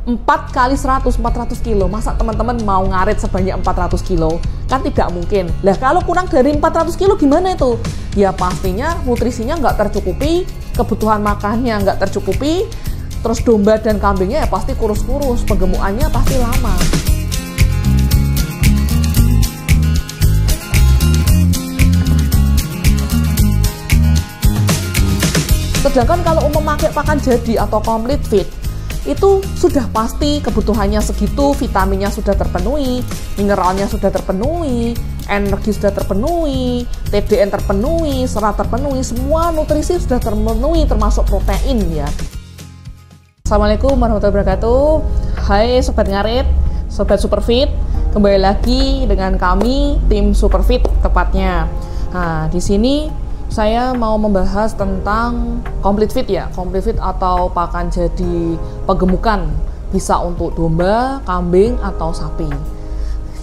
4 kali 100, 400 kilo. Masa teman-teman mau ngarit sebanyak 400 kilo? Kan tidak mungkin. Lah kalau kurang dari 400 kilo gimana itu? Ya pastinya nutrisinya nggak tercukupi, kebutuhan makannya nggak tercukupi, terus domba dan kambingnya ya pasti kurus-kurus, penggemukannya pasti lama. Sedangkan kalau memakai pakan jadi atau complete feed, itu sudah pasti kebutuhannya segitu, vitaminnya sudah terpenuhi, mineralnya sudah terpenuhi, energi sudah terpenuhi, TDN terpenuhi, serat terpenuhi, semua nutrisi sudah terpenuhi termasuk protein ya. Assalamualaikum warahmatullahi wabarakatuh. Hai Sobat Ngarit, Sobat Superfit, kembali lagi dengan kami tim Superfit tepatnya. Nah, di sini saya mau membahas tentang complete feed ya, complete feed atau pakan jadi penggemukan, bisa untuk domba, kambing, atau sapi.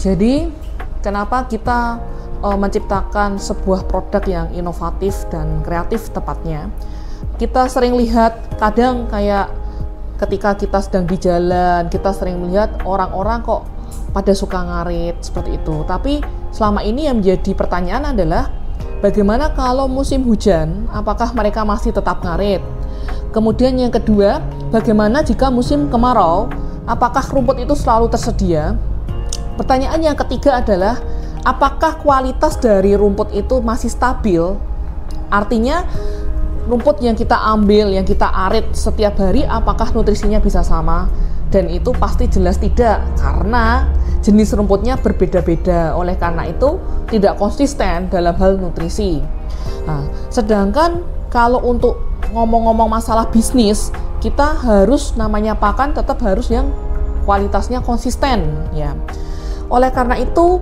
Jadi, kenapa kita menciptakan sebuah produk yang inovatif dan kreatif tepatnya? Kita sering lihat, kadang kayak ketika kita sedang di jalan, kita sering melihat orang-orang kok pada suka ngarit seperti itu. Tapi selama ini yang menjadi pertanyaan adalah, bagaimana kalau musim hujan, apakah mereka masih tetap ngarit? Kemudian yang kedua, bagaimana jika musim kemarau, apakah rumput itu selalu tersedia? Pertanyaan yang ketiga adalah, apakah kualitas dari rumput itu masih stabil? Artinya, rumput yang kita ambil, yang kita arit setiap hari, apakah nutrisinya bisa sama? Dan itu pasti jelas tidak, karena jenis rumputnya berbeda-beda. Oleh karena itu, tidak konsisten dalam hal nutrisi. Nah, sedangkan kalau untuk ngomong-ngomong masalah bisnis, kita harus namanya pakan tetap harus yang kualitasnya konsisten ya. Oleh karena itu,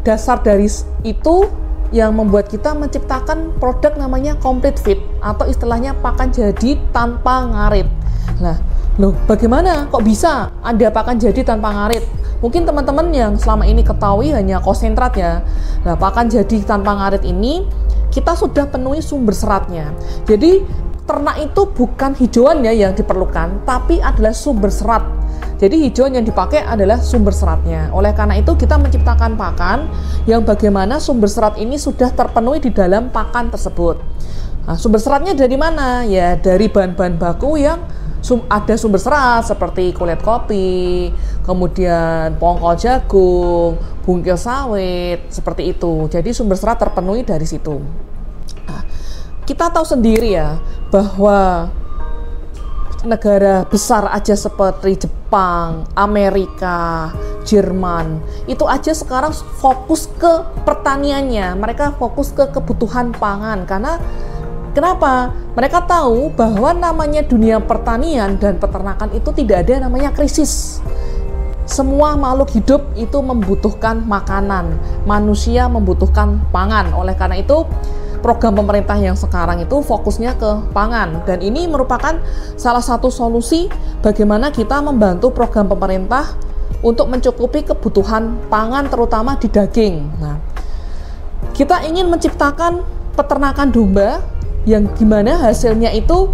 dasar dari itu yang membuat kita menciptakan produk namanya complete feed atau istilahnya pakan jadi tanpa ngarit. Nah, loh bagaimana kok bisa ada pakan jadi tanpa ngarit? Mungkin teman-teman yang selama ini ketahui hanya konsentrat ya. Nah, pakan jadi tanpa ngarit ini kita sudah penuhi sumber seratnya. Jadi ternak itu bukan hijauan ya yang diperlukan, tapi adalah sumber serat. Jadi hijauan yang dipakai adalah sumber seratnya. Oleh karena itu kita menciptakan pakan yang bagaimana sumber serat ini sudah terpenuhi di dalam pakan tersebut. Nah, sumber seratnya dari mana? Ya dari bahan-bahan baku yang ada sumber serat seperti kulit kopi, kemudian pongkol jagung, bungkil sawit, seperti itu. Jadi sumber serat terpenuhi dari situ. Nah, kita tahu sendiri ya bahwa negara besar aja seperti Jepang, Amerika, Jerman, itu aja sekarang fokus ke pertaniannya. Mereka fokus ke kebutuhan pangan karena kenapa? Mereka tahu bahwa namanya dunia pertanian dan peternakan itu tidak ada namanya krisis. Semua makhluk hidup itu membutuhkan makanan. Manusia membutuhkan pangan. Oleh karena itu, program pemerintah yang sekarang itu fokusnya ke pangan. Dan ini merupakan salah satu solusi bagaimana kita membantu program pemerintah untuk mencukupi kebutuhan pangan terutama di daging. Nah, kita ingin menciptakan peternakan domba yang gimana hasilnya itu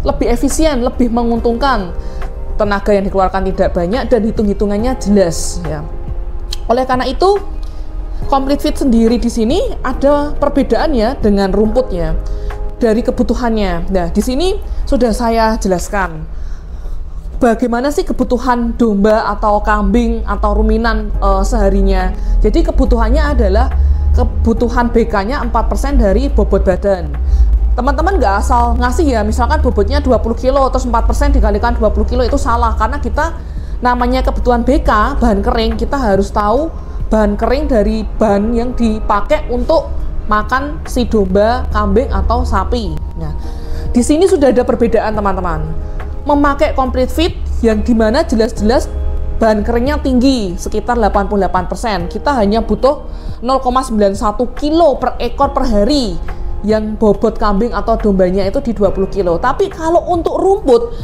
lebih efisien, lebih menguntungkan, tenaga yang dikeluarkan tidak banyak dan hitung-hitungannya jelas ya. Oleh karena itu, complete feed sendiri di sini ada perbedaannya dengan rumputnya dari kebutuhannya. Nah, di sini sudah saya jelaskan bagaimana sih kebutuhan domba atau kambing atau ruminan seharinya. Jadi kebutuhannya adalah kebutuhan BK-nya 4% dari bobot badan. Teman-teman nggak asal ngasih ya, misalkan bobotnya 20 kilo, terus 4% dikalikan 20 kilo itu salah, karena kita namanya kebutuhan BK, bahan kering, kita harus tahu bahan kering dari bahan yang dipakai untuk makan si domba, kambing, atau sapi. Nah, di sini sudah ada perbedaan teman-teman. Memakai complete feed yang dimana jelas-jelas bahan keringnya tinggi, sekitar 88%. Kita hanya butuh 0,91 kilo per ekor per hari. Yang bobot kambing atau dombanya itu di 20 kilo. Tapi kalau untuk rumput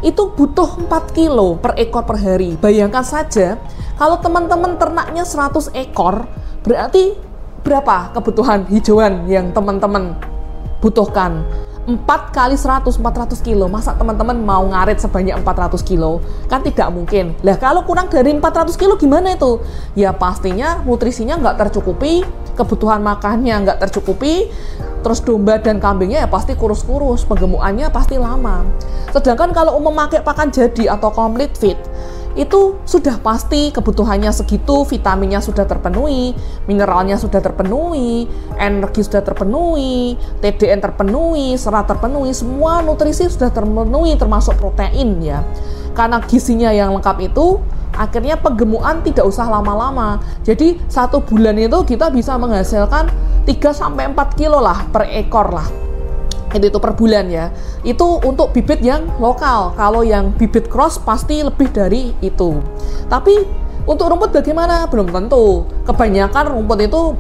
itu butuh 4 kilo per ekor per hari. Bayangkan saja kalau teman-teman ternaknya 100 ekor, berarti berapa kebutuhan hijauan yang teman-teman butuhkan? 4 kali 100, 400 kilo. Masa teman-teman mau ngarit sebanyak 400 kilo? Kan tidak mungkin. Lah kalau kurang dari 400 kilo gimana itu? Ya pastinya nutrisinya nggak tercukupi, kebutuhan makannya nggak tercukupi, terus domba dan kambingnya ya pasti kurus-kurus, penggemukannya pasti lama. Sedangkan kalau memakai pakan jadi atau complete feed, itu sudah pasti kebutuhannya segitu, vitaminnya sudah terpenuhi, mineralnya sudah terpenuhi, energi sudah terpenuhi, TDN terpenuhi, serat terpenuhi, semua nutrisi sudah terpenuhi termasuk protein ya. Karena gizinya yang lengkap itu, akhirnya penggemukan tidak usah lama-lama. Jadi 1 bulan itu kita bisa menghasilkan 3-4 kilo lah per ekor lah. Itu per bulan ya. Itu untuk bibit yang lokal. Kalau yang bibit cross pasti lebih dari itu. Tapi untuk rumput bagaimana? Belum tentu. Kebanyakan rumput itu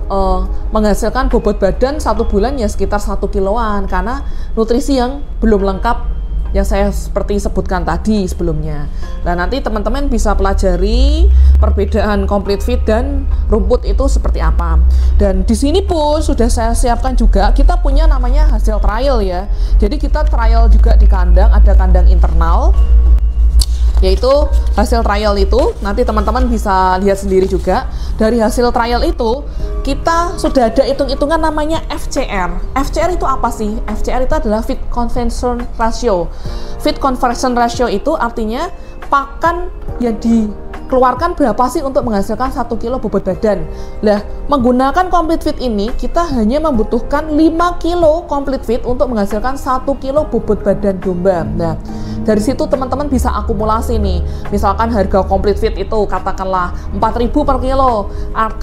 menghasilkan bobot badan 1 bulan ya sekitar 1 kiloan karena nutrisi yang belum lengkap yang saya seperti sebutkan tadi sebelumnya. Nah, nanti teman-teman bisa pelajari perbedaan complete feed dan rumput itu seperti apa. Dan di sini pun sudah saya siapkan juga, kita punya namanya hasil trial ya. Jadi kita trial juga di kandang, ada kandang internal, yaitu hasil trial itu nanti teman-teman bisa lihat sendiri juga. Dari hasil trial itu kita sudah ada hitung-hitungan namanya FCR. FCR itu apa sih? FCR itu adalah feed conversion ratio. Feed conversion ratio itu artinya pakan yang dikeluarkan berapa sih untuk menghasilkan 1 kilo bobot badan. Nah, menggunakan complete feed ini kita hanya membutuhkan 5 kilo complete feed untuk menghasilkan 1 kilo bobot badan domba. Nah, dari situ teman-teman bisa akumulasi nih. Misalkan harga complete feed itu katakanlah 4.000 per kilo.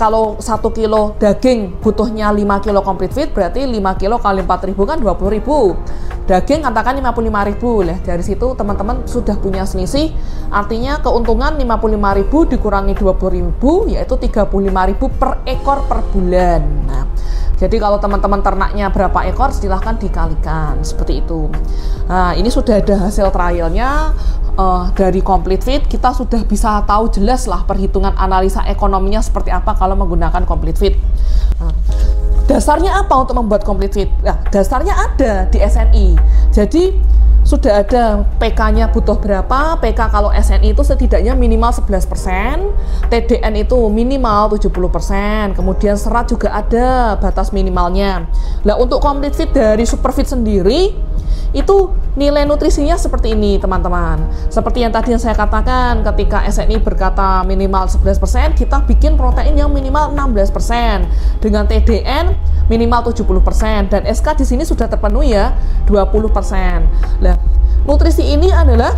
Kalau 1 kilo daging butuhnya 5 kilo complete feed, berarti 5 kilo kali 4.000 kan 20.000. Daging katakan 55.000. Lah dari situ teman-teman sudah punya selisih. Artinya keuntungan 55.000 dikurangi 20.000 yaitu 35.000 per ekor per bulan. Nah, jadi kalau teman-teman ternaknya berapa ekor silahkan dikalikan seperti itu. Nah, ini sudah ada hasil trialnya dari complete feed. Kita sudah bisa tahu jelas lah perhitungan analisa ekonominya seperti apa kalau menggunakan complete feed. Nah, dasarnya apa untuk membuat complete feed? Nah, dasarnya ada di SNI. Jadi sudah ada PK-nya butuh berapa, PK kalau SNI itu setidaknya minimal 11%, TDN itu minimal 70%, kemudian serat juga ada batas minimalnya. Nah, untuk complete feed dari Superfeed sendiri, itu nilai nutrisinya seperti ini teman-teman. Seperti yang tadi yang saya katakan, ketika SNI berkata minimal 11%, kita bikin protein yang minimal 16%, dengan TDN minimal 70%, dan SK di sini sudah terpenuhi ya 20%. Nah, nutrisi ini adalah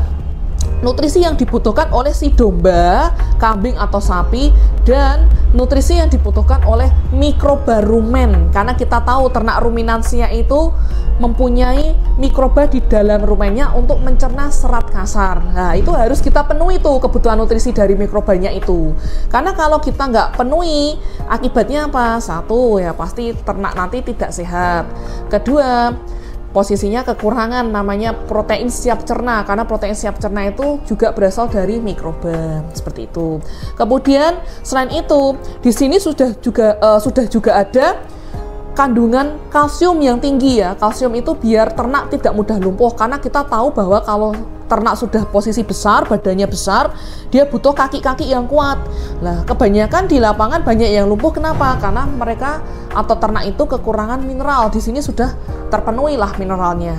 nutrisi yang dibutuhkan oleh si domba, kambing atau sapi, dan nutrisi yang dibutuhkan oleh mikroba rumen. Karena kita tahu ternak ruminansia itu mempunyai mikroba di dalam rumennya untuk mencerna serat kasar. Nah, itu harus kita penuhi tuh kebutuhan nutrisi dari mikrobanya itu. Karena kalau kita nggak penuhi, akibatnya apa? Satu, ya pasti ternak nanti tidak sehat. Kedua, posisinya kekurangan namanya protein siap cerna, karena protein siap cerna itu juga berasal dari mikroba seperti itu. Kemudian selain itu di sini sudah juga ada kandungan kalsium yang tinggi ya. Kalsium itu biar ternak tidak mudah lumpuh, karena kita tahu bahwa kalau ternak sudah posisi besar, badannya besar, dia butuh kaki-kaki yang kuat. Nah, kebanyakan di lapangan banyak yang lumpuh. Kenapa? Karena mereka atau ternak itu kekurangan mineral. Di sini sudah terpenuhi lah mineralnya.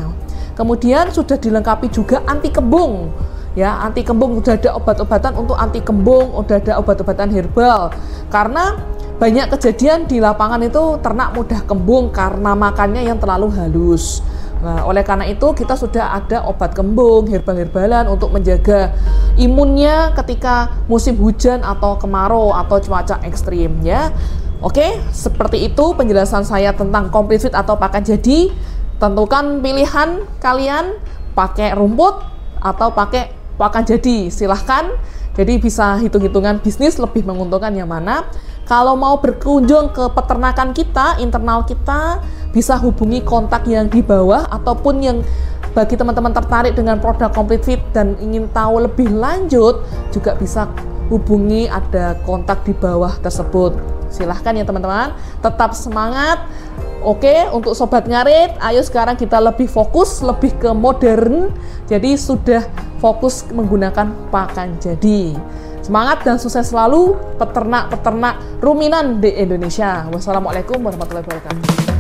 Kemudian sudah dilengkapi juga anti kembung. Ya, anti kembung, udah ada obat-obatan untuk anti kembung, udah ada obat-obatan herbal. Karena banyak kejadian di lapangan itu ternak mudah kembung karena makannya yang terlalu halus. Nah, oleh karena itu kita sudah ada obat kembung, herbal-herbalan untuk menjaga imunnya ketika musim hujan atau kemarau atau cuaca ekstrim ya. Oke, seperti itu penjelasan saya tentang complete feed atau pakan jadi. Tentukan pilihan kalian pakai rumput atau pakai pakan jadi, silahkan. Jadi bisa hitung-hitungan bisnis lebih menguntungkan yang mana. Kalau mau berkunjung ke peternakan kita, internal kita, bisa hubungi kontak yang di bawah, ataupun yang bagi teman-teman tertarik dengan produk complete feed dan ingin tahu lebih lanjut, juga bisa hubungi, ada kontak di bawah tersebut. Silahkan ya teman-teman, tetap semangat Oke, untuk Sobat Ngarit, ayo sekarang kita lebih fokus, lebih ke modern. Jadi sudah fokus menggunakan pakan jadi. Semangat dan sukses selalu peternak-peternak ruminan di Indonesia. Wassalamualaikum warahmatullahi wabarakatuh.